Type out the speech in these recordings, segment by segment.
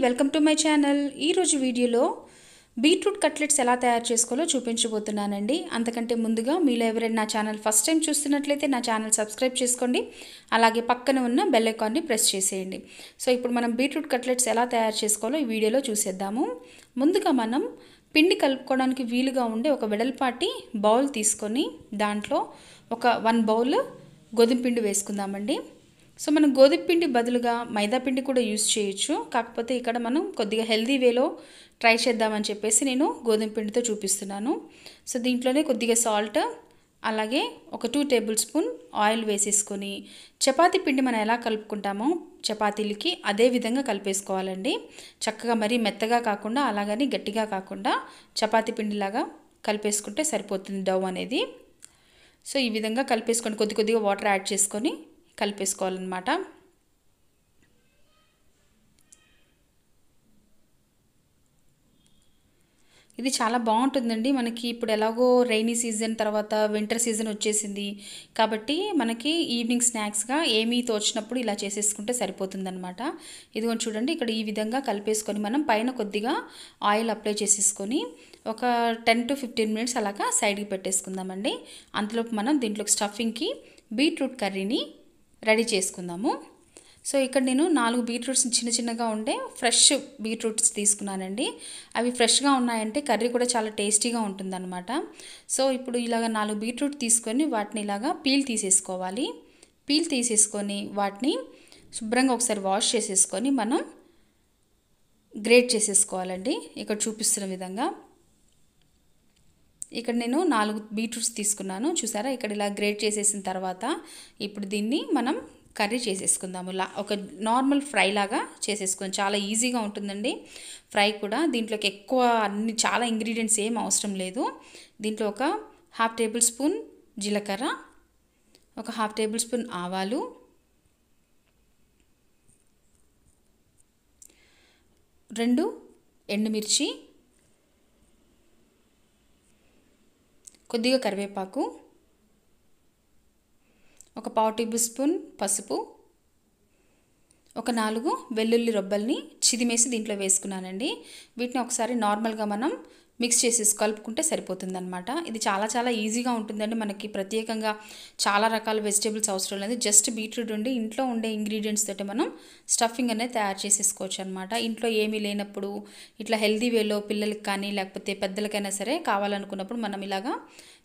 Welcome to my channel. ఈరోజు వీడియోలో beetroot cutlets ఎలా తయారు చేసుకోవాలో చూపించబోతున్నానండి. అంతకంటే ముందుగా మీలో ఎవరైనా నా ఛానల్ ఫస్ట్ టైం చూస్తున్నట్లయితే నా ఛానల్ సబ్స్క్రైబ్ చేసుకోండి. అలాగే పక్కన ఉన్న బెల్ ఐకాన్ని ప్రెస్ చేసేయండి. సో ఇప్పుడు మనం బీట్రూట్ కట్లెట్స్ ఎలా తయారు చేసుకోవాలో ఈ వీడియోలో చూసేద్దాము. ముందుగా మనం పిండి కలుపుకోవడానికి వీలుగా ఉండే ఒక వెడల్పాటి బౌల్ తీసుకొని దాంట్లో ఒక 1 బౌల్ గోధుమ పిండి వేసుకుందామండి. సో మనం గోధుమ పిండి బదులుగా మైదా పిండి కూడా యూస్ చేయొచ్చు. కాకపోతే ఇక్కడ మనం కొద్దిగా హెల్దీ వేలో ట్రై చేద్దామని చెప్పేసి నేను గోధుమ పిండితో చూపిస్తున్నాను. సో దీంట్లోనే కొద్దిగా సాల్ట్, అలాగే ఒక 2 టేబుల్ స్పూన్ ఆయిల్ వేసేసుకొని చపాతీ పిండి మనం ఎలా కలుపుకుంటామో చపాతీలకి అదే విధంగా కలిపేసుకోవాలండి. చక్కగా మరీ మెత్తగా కాకుండా అలాగని గట్టిగా కాకుండా చపాతీ పిండిలాగా కలిపేసుకుంటే సరిపోతుంది డౌ అనేది. సో ఈ విధంగా కలిపేసుకొని కొద్ది కొద్దిగా వాటర్ యాడ్ చేసుకొని కలిపేసుకోవాలన్నమాట. ఇది చాలా బాగుంటుందండి. మనకి ఇప్పుడు ఎలాగో రైనీ సీజన్ తర్వాత వింటర్ సీజన్ వచ్చేసింది కాబట్టి మనకి ఈవినింగ్ స్నాక్స్గా ఏమీ తోచినప్పుడు ఇలా చేసేసుకుంటే సరిపోతుందన్నమాట. ఇదిగోండి చూడండి, ఇక్కడ ఈ విధంగా కలిపేసుకొని మనం పైన కొద్దిగా ఆయిల్ అప్లై చేసేసుకొని ఒక 10 to 15 మినిట్స్ అలాగా సైడ్కి పెట్టేసుకుందామండి. అంతలోపు మనం దీంట్లోకి స్టఫింగ్కి బీట్రూట్ కర్రీని రెడీ చేసుకుందాము. సో ఇక్కడ నేను 4 బీట్రూట్స్ చిన్న చిన్నగా ఉండే ఫ్రెష్ బీట్రూట్స్ తీసుకున్నానండి. అవి ఫ్రెష్గా ఉన్నాయంటే కర్రీ కూడా చాలా టేస్టీగా ఉంటుందన్నమాట. సో ఇప్పుడు ఇలాగ 4 బీట్రూట్ తీసుకొని వాటిని ఇలాగా పీల్ తీసేసుకోవాలి. పీల్ తీసేసుకొని వాటిని శుభ్రంగా ఒకసారి వాష్ చేసేసుకొని మనం గ్రేట్ చేసేసుకోవాలండి. ఇక్కడ చూపిస్తున్న విధంగా. ఇక్కడ నేను 4 బీట్రూట్స్ తీసుకున్నాను, చూసారా. ఇక్కడ ఇలా గ్రేట్ చేసేసిన తర్వాత ఇప్పుడు దీన్ని మనం కర్రీ చేసేసుకుందాము. ఒక నార్మల్ ఫ్రై లాగా చేసేసుకొని చాలా ఈజీగా ఉంటుందండి ఫ్రై కూడా. దీంట్లోకి ఎక్కువ చాలా ఇంగ్రీడియంట్స్ ఏం అవసరం లేదు. దీంట్లో ఒక 1/2 టేబుల్ స్పూన్ జీలకర్ర, ఒక 1/2 టేబుల్ స్పూన్ ఆవాలు, రెండు ఎండుమిర్చి, కొద్దిగా కరివేపాకు, ఒక 1/4 టేబుల్ స్పూన్ పసుపు, ఒక 4 వెల్లుల్లి రొబ్బల్ని చిదిమేసి దీంట్లో వేసుకున్నానండి. వీటిని ఒకసారి నార్మల్గా మనం మిక్స్ చేసేసి కలుపుకుంటే సరిపోతుందన్నమాట. ఇది చాలా చాలా ఈజీగా ఉంటుందండి. మనకి ప్రత్యేకంగా చాలా రకాల వెజిటేబుల్స్ అవసరం లేదు. జస్ట్ బీట్రూట్ ఉండి ఇంట్లో ఉండే ఇంగ్రీడియంట్స్ తోటి మనం స్టఫింగ్ అనేది తయారు చేసేసుకోవచ్చు అనమాట. ఇంట్లో ఏమీ లేనప్పుడు ఇట్లా హెల్దీ వేలో పిల్లలకి కానీ లేకపోతే పెద్దలకైనా సరే కావాలనుకున్నప్పుడు మనం ఇలాగా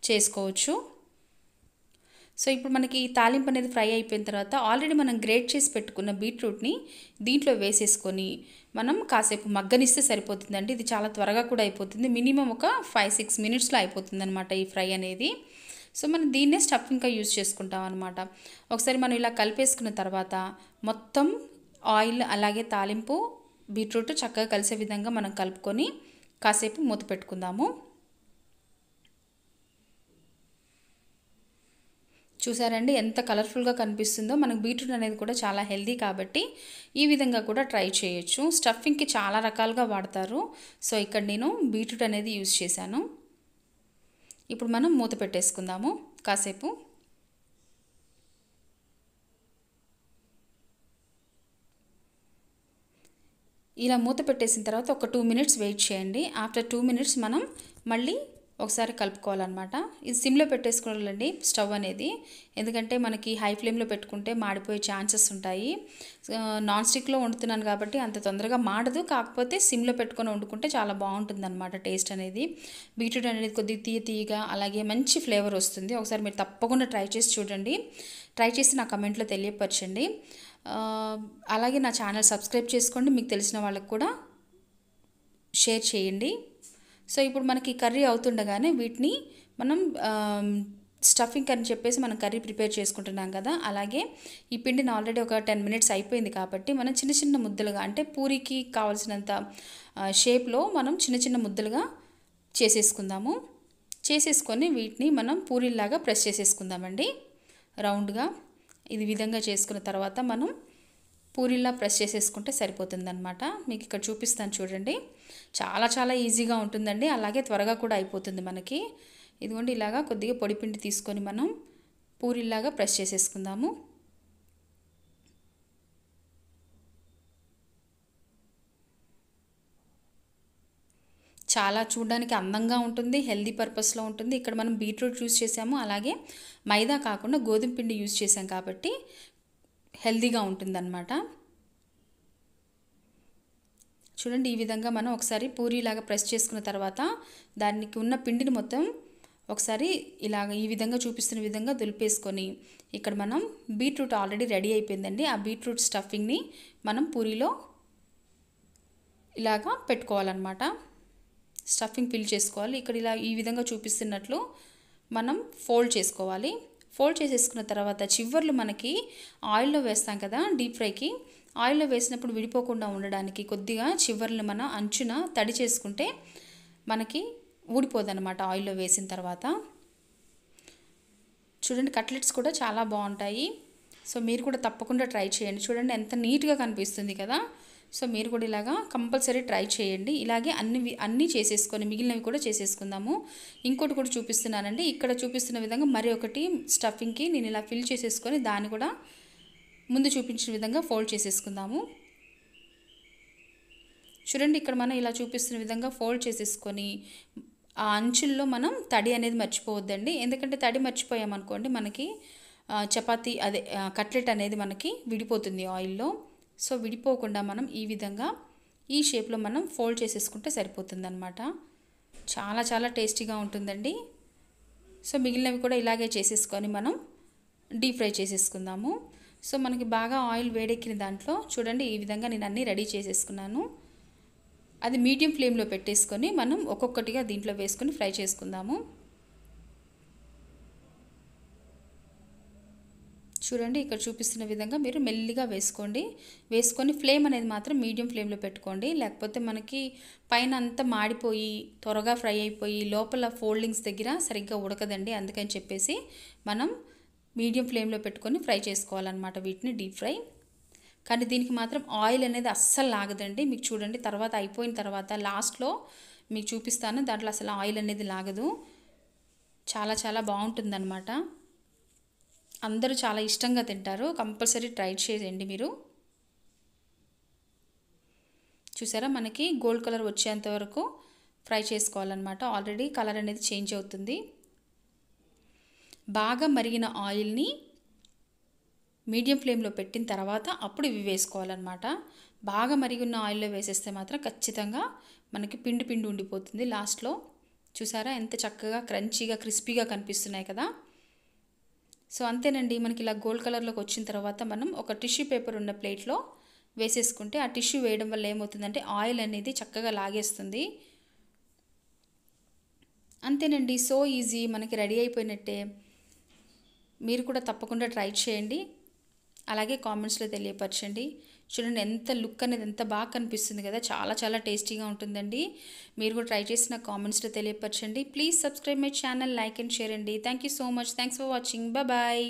చేసుకోవచ్చు. సో ఇప్పుడు మనకి తాలింపు అనేది ఫ్రై అయిపోయిన తర్వాత ఆల్రెడీ మనం గ్రేట్ చేసి పెట్టుకున్న బీట్రూట్ని దీంట్లో వేసేసుకొని మనం కాసేపు మగ్గనిస్తే సరిపోతుందండి. ఇది చాలా త్వరగా కూడా అయిపోతుంది. మినిమం ఒక 5-6 మినిట్స్లో అయిపోతుంది అనమాట ఈ ఫ్రై అనేది. సో మనం దీన్నే స్టఫింగ్గా యూజ్ చేసుకుంటాం అనమాట. ఒకసారి మనం ఇలా కలిపేసుకున్న తర్వాత మొత్తం ఆయిల్ అలాగే తాలింపు బీట్రూట్ చక్కగా కలిసే విధంగా మనం కలుపుకొని కాసేపు మూత పెట్టుకుందాము. చూసారండి ఎంత కలర్ఫుల్గా కనిపిస్తుందో. మనకు బీట్రూట్ అనేది కూడా చాలా హెల్దీ కాబట్టి ఈ విధంగా కూడా ట్రై చేయొచ్చు. స్టఫింగ్కి చాలా రకాలుగా వాడతారు. సో ఇక్కడ నేను బీట్రూట్ అనేది యూజ్ చేశాను. ఇప్పుడు మనం మూత పెట్టేసుకుందాము కాసేపు. ఇలా మూత పెట్టేసిన తర్వాత ఒక 2 మినిట్స్ వెయిట్ చేయండి. ఆఫ్టర్ 2 మినిట్స్ మనం మళ్ళీ ఒకసారి కలుపుకోవాలన్నమాట. ఇది సిమ్లో పెట్టేసుకోవాలండి స్టవ్ అనేది. ఎందుకంటే మనకి హై ఫ్లేమ్లో పెట్టుకుంటే మాడిపోయే ఛాన్సెస్ ఉంటాయి. నాన్ స్టిక్లో వండుతున్నాను కాబట్టి అంత తొందరగా మాడదు. కాకపోతే సిమ్లో పెట్టుకొని వండుకుంటే చాలా బాగుంటుంది అనమాట టేస్ట్ అనేది. బీట్రూట్ అనేది కొద్దిగా తీయగా అలాగే మంచి ఫ్లేవర్ వస్తుంది. ఒకసారి మీరు తప్పకుండా ట్రై చేసి చూడండి. ట్రై చేసి నా కమెంట్లో తెలియపరచండి. అలాగే నా ఛానల్ సబ్స్క్రైబ్ చేసుకోండి. మీకు తెలిసిన వాళ్ళకి కూడా షేర్ చేయండి. సో ఇప్పుడు మనకి కర్రీ అవుతుండగానే వీటిని మనం స్టఫింగ్ అని చెప్పేసి మనం కర్రీ ప్రిపేర్ చేసుకుంటున్నాం కదా. అలాగే ఈ పిండిని ఆల్రెడీ ఒక 10 మినిట్స్ అయిపోయింది కాబట్టి మనం చిన్న చిన్న ముద్దలుగా, అంటే పూరికి కావాల్సినంత షేప్లో మనం చిన్న చిన్న ముద్దలుగా చేసేసుకుందాము. చేసేసుకొని వీటిని మనం పూరీలాగా ప్రెస్ చేసేసుకుందామండి రౌండ్గా. ఇది విధంగా చేసుకున్న తర్వాత మనం పూరీలా ప్రెస్ చేసేసుకుంటే సరిపోతుందన్నమాట. మీకు ఇక్కడ చూపిస్తాను చూడండి. చాలా చాలా ఈజీగా ఉంటుందండి, అలాగే త్వరగా కూడా అయిపోతుంది మనకి. ఇదిగోండి ఇలాగా కొద్దిగా పొడిపిండి తీసుకొని మనం పూరీలాగా ప్రెస్ చేసేసుకుందాము. చాలా చూడడానికి అందంగా ఉంటుంది, హెల్దీ పర్పస్లో ఉంటుంది. ఇక్కడ మనం బీట్రూట్ యూస్ చేసాము, అలాగే మైదా కాకుండా గోధుమ పిండి యూస్ చేసాం కాబట్టి హెల్దీగా ఉంటుందన్నమాట. చూడండి ఈ విధంగా మనం ఒకసారి పూరీలాగా ప్రెస్ చేసుకున్న తర్వాత దానికి ఉన్న పిండిని మొత్తం ఒకసారి ఇలాగ ఈ విధంగా చూపిస్తున్న విధంగా దులిపేసుకొని ఇక్కడ మనం బీట్రూట్ ఆల్రెడీ రెడీ అయిపోయిందండి. ఆ బీట్రూట్ స్టఫింగ్ని మనం పూరీలో ఇలాగా పెట్టుకోవాలన్నమాట. స్టఫింగ్ ఫిల్ చేసుకోవాలి. ఇక్కడ ఇలా ఈ విధంగా చూపిస్తున్నట్లు మనం ఫోల్డ్ చేసుకోవాలి. ఫోల్డ్ చేసేసుకున్న తర్వాత చివర్లు మనకి ఆయిల్లో వేస్తాం కదా డీప్ ఫ్రైకి, ఆయిల్లో వేసినప్పుడు విడిపోకుండా ఉండడానికి కొద్దిగా చివర్లు మన అంచున తడి చేసుకుంటే మనకి ఊడిపోదన్నమాట ఆయిల్లో వేసిన తర్వాత. చూడండి కట్లెట్స్ కూడా చాలా బాగుంటాయి. సో మీరు కూడా తప్పకుండా ట్రై చేయండి. చూడండి ఎంత నీట్గా కనిపిస్తుంది కదా. సో మీరు కూడా ఇలాగా కంపల్సరీ ట్రై చేయండి. ఇలాగే అన్నీ చేసేసుకొని మిగిలినవి కూడా చేసేసుకుందాము. ఇంకోటి కూడా చూపిస్తున్నానండి. ఇక్కడ చూపిస్తున్న విధంగా మరి ఒకటి స్టఫింగ్కి నేను ఇలా ఫిల్ చేసేసుకొని దాన్ని కూడా ముందు చూపించిన విధంగా ఫోల్డ్ చేసేసుకుందాము. చూడండి ఇక్కడ మనం ఇలా చూపిస్తున్న విధంగా ఫోల్డ్ చేసేసుకొని ఆ అంచుల్లో మనం తడి అనేది మర్చిపోవద్దండి. ఎందుకంటే తడి మర్చిపోయామనుకోండి మనకి చపాతీ కట్లెట్ అనేది మనకి విడిపోతుంది ఆయిల్లో. సో విడిపోకుండా మనం ఈ విధంగా ఈ షేప్లో మనం ఫోల్డ్ చేసేసుకుంటే సరిపోతుందన్నమాట. చాలా చాలా టేస్టీగా ఉంటుందండి. సో మిగిలినవి కూడా ఇలాగే చేసేసుకొని మనం డీప్ ఫ్రై చేసేసుకుందాము. సో మనకి బాగా ఆయిల్ వేడెక్కిన దాంట్లో చూడండి ఈ విధంగా నేను అన్నీ రెడీ చేసేసుకున్నాను. అది మీడియం ఫ్లేమ్లో పెట్టేసుకొని మనం ఒక్కొక్కటిగా దీంట్లో వేసుకొని ఫ్రై చేసుకుందాము. చూడండి ఇక్కడ చూపిస్తున్న విధంగా మీరు మెల్లిగా వేసుకొని ఫ్లేమ్ అనేది మాత్రం మీడియం ఫ్లేమ్లో పెట్టుకోండి. లేకపోతే మనకి పైన అంతా మాడిపోయి త్వరగా ఫ్రై అయిపోయి లోపల ఫోల్డింగ్స్ దగ్గర సరిగ్గా ఉడకదండి. అందుకని చెప్పేసి మనం మీడియం ఫ్లేమ్లో పెట్టుకొని ఫ్రై చేసుకోవాలన్నమాట వీటిని డీప్ ఫ్రై. కానీ దీనికి మాత్రం ఆయిల్ అనేది అస్సలు లాగదండి. మీకు చూడండి తర్వాత అయిపోయిన తర్వాత లాస్ట్లో మీకు చూపిస్తాను, దాంట్లో అసలు ఆయిల్ అనేది లాగదు. చాలా చాలా బాగుంటుందన్నమాట. అందరూ చాలా ఇష్టంగా తింటారు. కంపల్సరీ ట్రై చేయండి మీరు. చూసారా మనకి గోల్డ్ కలర్ వచ్చేంత వరకు ఫ్రై చేసుకోవాలన్నమాట. ఆల్రెడీ కలర్ అనేది చేంజ్ అవుతుంది. బాగా మరిగిన ఆయిల్ని మీడియం ఫ్లేమ్లో పెట్టిన తర్వాత అప్పుడు ఇవి వేసుకోవాలన్నమాట. బాగా మరిగిన ఆయిల్లో వేసేస్తే మాత్రం ఖచ్చితంగా మనకి పిండి పిండి ఉండిపోతుంది లాస్ట్లో. చూసారా ఎంత చక్కగా క్రంచీగా క్రిస్పీగా కనిపిస్తున్నాయి కదా. సో అంతేనండి, మనకి ఇలా గోల్డ్ కలర్లోకి వచ్చిన తర్వాత మనం ఒక టిష్యూ పేపర్ ఉన్న ప్లేట్లో వేసేసుకుంటే ఆ టిష్యూ వేయడం వల్ల ఏమవుతుందంటే ఆయిల్ అనేది చక్కగా లాగేస్తుంది. అంతేనండి, సో ఈజీ, మనకి రెడీ అయిపోయినట్టే. మీరు కూడా తప్పకుండా ట్రై చేయండి. అలాగే కామెంట్స్లో తెలియపరచండి. చూడండి ఎంత లుక్ అనేది ఎంత బాగా కనిపిస్తుంది కదా. చాలా చాలా టేస్టీగా ఉంటుందండి. మీరు కూడా ట్రై చేసిన కామెంట్స్లో తెలియపరచండి. Please subscribe my channel, like and share అండి. Thank you so much. Thanks for watching. Bye.